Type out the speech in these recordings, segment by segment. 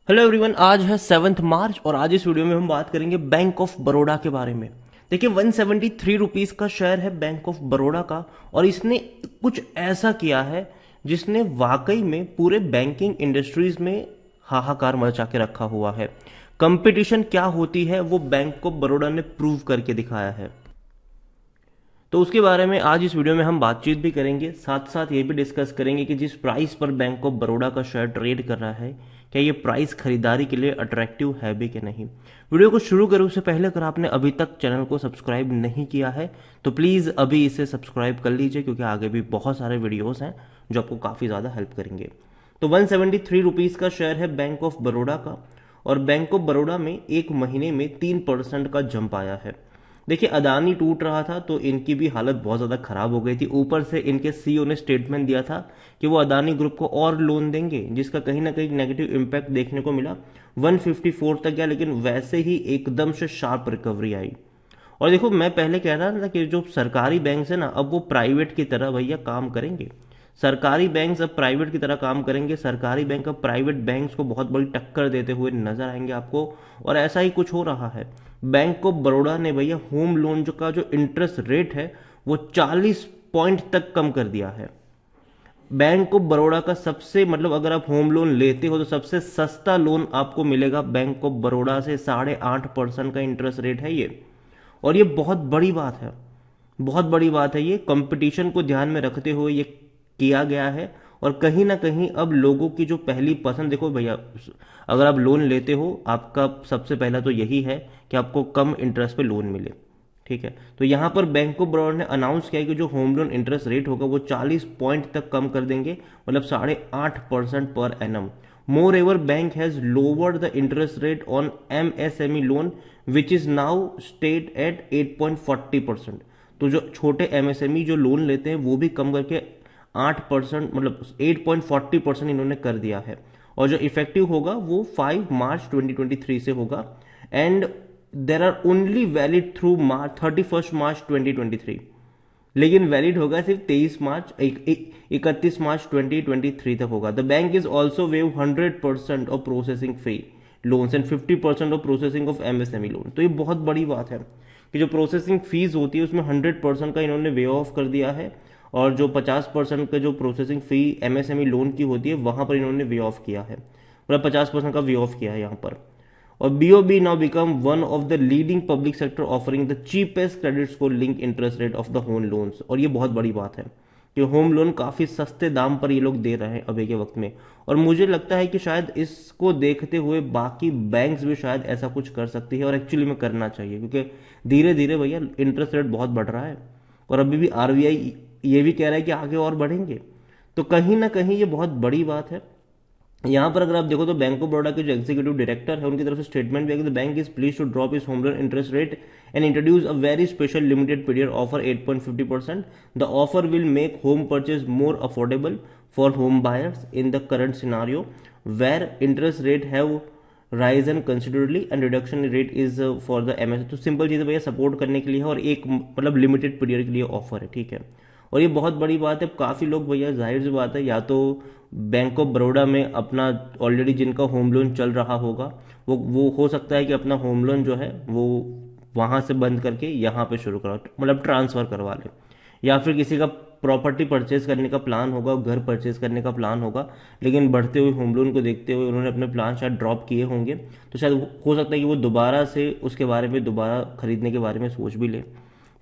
Hello everyone, आज है 7 मार्च और आज इस वीडियो में हम बात करेंगे बैंक ऑफ बड़ौदा के बारे में। देखिए 173 रुपीज़ का शेयर है बैंक ऑफ बड़ौदा का और इसने कुछ ऐसा किया है जिसने वाकई में पूरे बैंकिंग इंडस्ट्रीज में हाहाकार मचा के रखा हुआ है। कंपटीशन क्या होती है वो बैंक ऑफ बड़ौदा ने प्रूव करके दिखाया है। तो उसके बारे में आज इस वीडियो में हम बातचीत भी करेंगे, साथ साथ ये भी डिस्कस करेंगे कि जिस प्राइस पर बैंक ऑफ बड़ौदा का शेयर ट्रेड कर रहा है क्या ये प्राइस खरीदारी के लिए अट्रैक्टिव है भी कि नहीं। वीडियो को शुरू करें उससे पहले अगर आपने अभी तक चैनल को सब्सक्राइब नहीं किया है तो प्लीज़ अभी इसे सब्सक्राइब कर लीजिए, क्योंकि आगे भी बहुत सारे वीडियोज़ हैं जो आपको काफ़ी ज़्यादा हेल्प करेंगे। तो 173 रुपीज़ का शेयर है बैंक ऑफ बड़ौदा का और बैंक ऑफ बड़ौदा में एक महीने में 3% का जंप आया है। देखिए अदानी टूट रहा था तो इनकी भी हालत बहुत ज़्यादा खराब हो गई थी। ऊपर से इनके सीईओ ने स्टेटमेंट दिया था कि वो अदानी ग्रुप को और लोन देंगे, जिसका कहीं ना कहीं नेगेटिव इम्पैक्ट देखने को मिला। 154 तक गया, लेकिन वैसे ही एकदम से शार्प रिकवरी आई। और देखो मैं पहले कह रहा था कि जो सरकारी बैंक है ना, अब वो प्राइवेट की तरह भैया काम करेंगे। सरकारी बैंक अब प्राइवेट की तरह काम करेंगे। सरकारी बैंक अब प्राइवेट बैंक्स को बहुत बड़ी टक्कर देते हुए नजर आएंगे आपको, और ऐसा ही कुछ हो रहा है। बैंक ऑफ बड़ौदा ने भैया होम लोन का जो इंटरेस्ट रेट है वो 40 पॉइंट तक कम कर दिया है। बैंक ऑफ बड़ौदा का सबसे अगर आप होम लोन लेते हो तो सबसे सस्ता लोन आपको मिलेगा बैंक ऑफ बड़ौदा से। 8.5% का इंटरेस्ट रेट है ये, और ये बहुत बड़ी बात है। बहुत बड़ी बात है ये, कंपटीशन को ध्यान में रखते हुए ये किया गया है। और कहीं ना कहीं अब लोगों की जो पहली पसंद, देखो भैया अगर आप लोन लेते हो आपका सबसे पहला तो यही है कि आपको कम इंटरेस्ट पे लोन मिले, ठीक है। तो यहाँ पर बैंक ऑफ बड़ौदा ने अनाउंस किया कि जो होम लोन इंटरेस्ट रेट होगा वो 40 पॉइंट तक कम कर देंगे, 8.5% per annum. Moreover bank has lowered the interest rate on MSME loan which is now state at 8.40%। तो जो छोटे एमएसएमई जो लोन लेते हैं वो भी कम करके 8% 8.40% इन्होंने कर दिया है। और जो इफेक्टिव होगा वो 5 मार्च 2023 से होगा। And there are only valid through March 31 March 2023, लेकिन वैलिड होगा सिर्फ 31 मार्च 2023 तक होगा। The bank is also wave 100% of processing fee loans and 50% of processing of MSME loan. तो ये बहुत बड़ी बात है कि जो प्रोसेसिंग फीस होती है उसमें 100% का इन्होंने वे ऑफ कर दिया है, और जो 50% का जो प्रोसेसिंग फी एमएसएमई लोन की होती है वहां पर इन्होंने वे ऑफ किया है, 50% का वे ऑफ किया है यहाँ पर। और BOB now become one of the leading public sector offering the cheapest credit score link interest rate of the home loans. और ये बहुत बड़ी बात है कि होम लोन काफी सस्ते दाम पर ये लोग दे रहे हैं अभी के वक्त में। और मुझे लगता है कि शायद इसको देखते हुए बाकी बैंक्स भी शायद ऐसा कुछ कर सकती है, और एक्चुअली में करना चाहिए, क्योंकि धीरे धीरे भैया इंटरेस्ट रेट बहुत बढ़ रहा है और अभी भी आरबीआई ये भी कह रहा है कि आगे और बढ़ेंगे। तो कहीं ना कहीं ये बहुत बड़ी बात है। यहाँ पर अगर आप देखो तो बैंक ऑफ बड़ौदा के जो एग्जीक्यूटिव डायरेक्टर है उनकी तरफ से स्टेटमेंट भी है कि the bank is please to drop its home loan interest rate and introduce a very special limited period offer 8.50%। The offer will make home purchase more affordable for home buyers in the current scenario where interest rate have risen considerably and reduction rate is for the MS. तो simple चीज़ भैया support करने के लिए है, और एक limited period के लिए ऑफर है, ठीक है। और ये बहुत बड़ी बात है। काफ़ी लोग भैया जाहिर सी बात है या तो बैंक ऑफ बड़ौदा में अपना ऑलरेडी जिनका होम लोन चल रहा होगा वो हो सकता है कि अपना होम लोन जो है वो वहाँ से बंद करके यहाँ पे शुरू करा, ट्रांसफ़र करवा ले। या फिर किसी का प्रॉपर्टी परचेज करने का प्लान होगा, घर परचेज करने का प्लान होगा, लेकिन बढ़ते हुए होम लोन को देखते हुए उन्होंने अपने प्लान शायद ड्रॉप किए होंगे। तो शायद हो सकता है कि वो दोबारा से उसके बारे में दोबारा खरीदने के बारे में सोच भी ले।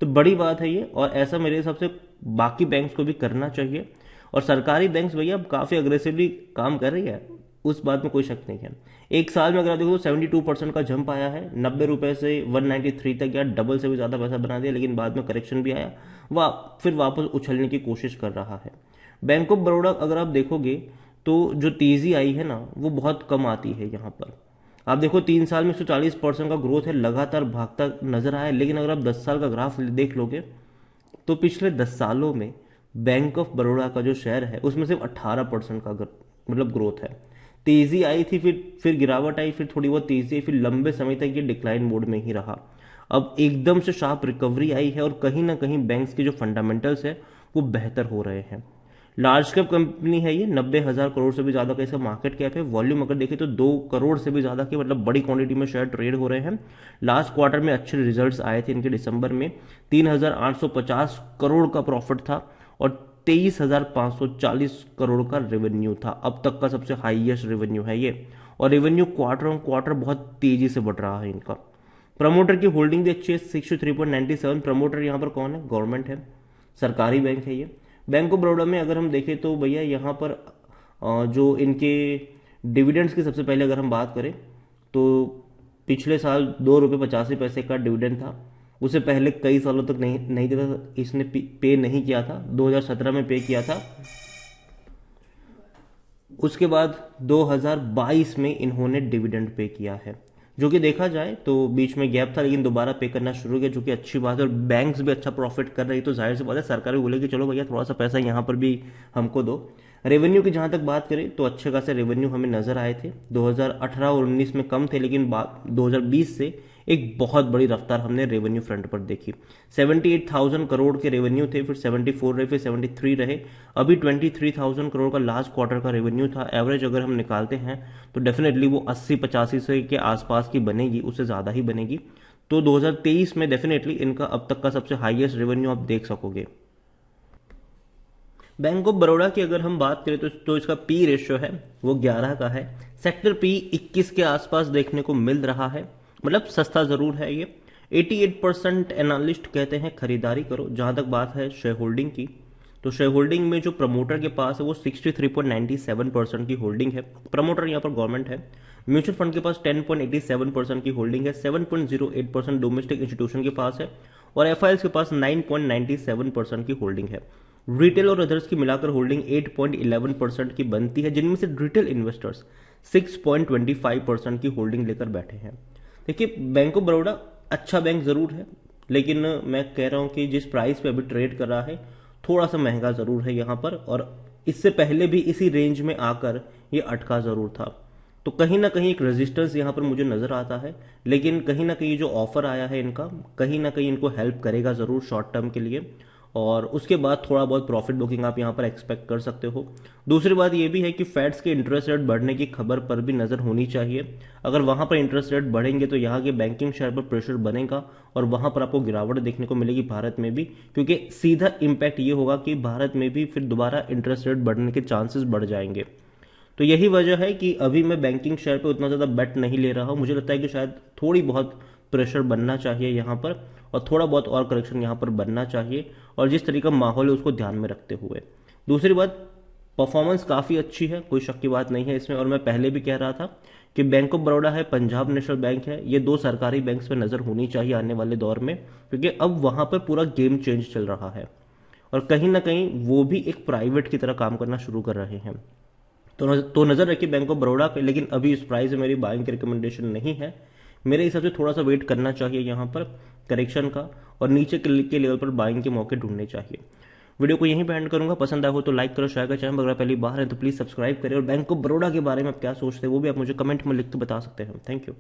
तो बड़ी बात है ये, और ऐसा मेरे हिसाब से बाकी बैंक्स को भी करना चाहिए। और सरकारी बैंक्स भैया अब काफ़ी अग्रेसिवली काम कर रही है, उस बात में कोई शक नहीं है। एक साल में अगर आप देखो तो 72% का जंप आया है। 90 रुपए से 193 तक गया, डबल से भी ज़्यादा पैसा बना दिया, लेकिन बाद में करेक्शन भी आया, फिर वापस उछलने की कोशिश कर रहा है। बैंक ऑफ बड़ौदा अगर आप देखोगे तो जो तेज़ी आई है ना वो बहुत कम आती है यहाँ पर। आप देखो 3 साल में 140% का ग्रोथ है, लगातार भागता नजर आया है। लेकिन अगर आप 10 साल का ग्राफ देख लोगे तो पिछले 10 सालों में बैंक ऑफ बड़ौदा का जो शेयर है उसमें सिर्फ 18% का ग्रोथ है। तेजी आई थी, फिर गिरावट आई, फिर थोड़ी बहुत तेजी आई, फिर लंबे समय तक ये डिक्लाइन मोड में ही रहा। अब एकदम से शार्प रिकवरी आई है, और कहीं ना कहीं बैंक्स के जो फंडामेंटल्स है वो बेहतर हो रहे हैं। लार्ज कैप कंपनी है ये, 90,000 करोड़ से भी ज़्यादा का इसका मार्केट कैप है। वॉल्यूम अगर देखें तो 2 करोड़ से भी ज़्यादा के मतलब बड़ी क्वांटिटी में शेयर ट्रेड हो रहे हैं। लास्ट क्वार्टर में अच्छे रिजल्ट्स आए थे इनके, दिसंबर में 3,850 करोड़ का प्रॉफिट था और 23,540 करोड़ का रेवेन्यू था। अब तक का सबसे हाईएस्ट रेवेन्यू है ये, और रेवेन्यू क्वार्टर ऑन क्वार्टर बहुत तेजी से बढ़ रहा है इनका। प्रमोटर की होल्डिंग भी अच्छी है, 63.97। प्रमोटर यहाँ पर कौन है? गवर्नमेंट है, सरकारी बैंक है ये। बैंक ऑफ बड़ौदा में अगर हम देखें तो भैया यहाँ पर जो इनके डिविडेंड्स की सबसे पहले अगर हम बात करें तो पिछले साल 2 रुपये 85 पैसे का डिविडेंड था। उसे पहले कई सालों तक नहीं देता था, इसने पे नहीं किया था। 2017 में पे किया था। उसके बाद 2022 में इन्होंने डिविडेंड पे किया है, जो कि देखा जाए तो बीच में गैप था, लेकिन दोबारा पे करना शुरू किया, जो कि अच्छी बात है। और बैंक्स भी अच्छा प्रॉफिट कर रही, तो जाहिर सी बात है सरकार भी बोलेगी चलो भैया थोड़ा सा पैसा यहाँ पर भी हमको दो। रेवेन्यू की जहाँ तक बात करें तो अच्छे खासे रेवेन्यू हमें नजर आए थे। 2018 और 19 में कम थे, लेकिन 2020 से एक बहुत बड़ी रफ्तार हमने रेवेन्यू फ्रंट पर देखी। 78,000 करोड़ के रेवेन्यू थे, फिर 74 रहे, फिर 73 रहे, अभी 23,000 करोड़ का लास्ट क्वार्टर का रेवेन्यू था। एवरेज अगर हम निकालते हैं तो डेफिनेटली वो 80-85 से के आसपास की बनेगी, उससे ज़्यादा ही बनेगी। तो 2023 में डेफिनेटली इनका अब तक का सबसे हाईएस्ट रेवेन्यू आप देख सकोगे। बैंक ऑफ बड़ौदा की अगर हम बात करें तो इसका पी रेशियो है वो 11 का है। सेक्टर पी 21 के आसपास देखने को मिल रहा है, मतलब सस्ता जरूर है ये। 88% एनालिस्ट कहते हैं खरीदारी करो। जहां तक बात है शेयर होल्डिंग की, तो शेयर होल्डिंग में जो प्रमोटर के पास है वो 63.97% की होल्डिंग है। प्रमोटर यहाँ पर गवर्नमेंट है। म्यूचुअल फंड के पास 10.87% की होल्डिंग है, 7.08% डोमेस्टिक इंस्टीट्यूशन के पास है, और एफआईएस के पास 9.97% की होल्डिंग है। रिटेल और अदर्स की मिलाकर होल्डिंग 8.11% की बनती है, जिनमें से रिटेल इन्वेस्टर्स 6.25% की होल्डिंग लेकर बैठे हैं। देखिए बैंक ऑफ बड़ौदा अच्छा बैंक जरूर है, लेकिन मैं कह रहा हूं कि जिस प्राइस पे अभी ट्रेड कर रहा है थोड़ा सा महंगा जरूर है यहां पर, और इससे पहले भी इसी रेंज में आकर ये अटका जरूर था। तो कहीं ना कहीं एक रेजिस्टेंस यहां पर मुझे नजर आता है, लेकिन कहीं ना कहीं जो ऑफर आया है इनका कहीं ना कहीं इनको हेल्प करेगा जरूर शॉर्ट टर्म के लिए, और उसके बाद थोड़ा बहुत प्रॉफिट बुकिंग आप यहाँ पर एक्सपेक्ट कर सकते हो। दूसरी बात ये भी है कि फेड्स के इंटरेस्ट रेट बढ़ने की खबर पर भी नजर होनी चाहिए। अगर वहां पर इंटरेस्ट रेट बढ़ेंगे तो यहाँ के बैंकिंग शेयर पर प्रेशर बनेगा, और वहां पर आपको गिरावट देखने को मिलेगी भारत में भी, क्योंकि सीधा इंपैक्ट ये होगा कि भारत में भी फिर दोबारा इंटरेस्ट रेट बढ़ने के चांसेस बढ़ जाएंगे। तो यही वजह है कि अभी मैं बैंकिंग शेयर पे उतना ज़्यादा बेट नहीं ले रहा हूँ। मुझे लगता है कि शायद थोड़ी बहुत प्रेशर बनना चाहिए यहाँ पर, और थोड़ा बहुत और करेक्शन यहाँ पर बनना चाहिए, और जिस तरीके का माहौल है उसको ध्यान में रखते हुए। दूसरी बात, परफॉर्मेंस काफ़ी अच्छी है, कोई शक की बात नहीं है इसमें। और मैं पहले भी कह रहा था कि बैंक ऑफ बड़ौदा है, पंजाब नेशनल बैंक है, ये दो सरकारी बैंक्स पर नज़र होनी चाहिए आने वाले दौर में, क्योंकि अब वहाँ पर पूरा गेम चेंज चल रहा है, और कहीं ना कहीं वो भी एक प्राइवेट की तरह काम करना शुरू कर रहे हैं। तो नजर रखिए बैंक ऑफ बड़ौदा पे, लेकिन अभी इस प्राइस में मेरी बाइंग की रिकमेंडेशन नहीं है। मेरे हिसाब से थोड़ा सा वेट करना चाहिए यहाँ पर करेक्शन का, और नीचे के लेवल पर बाइंग के मौके ढूंढने चाहिए। वीडियो को यहीं पे एंड करूंगा। पसंद आया हो तो लाइक करो, शेयर करो, चैनल अगर पहली बार है तो प्लीज सब्सक्राइब करें, और बैंक ऑफ बड़ौदा के बारे में आप क्या सोचते हैं वो भी आप मुझे कमेंट में लिख के बता सकते हैं। Thank you.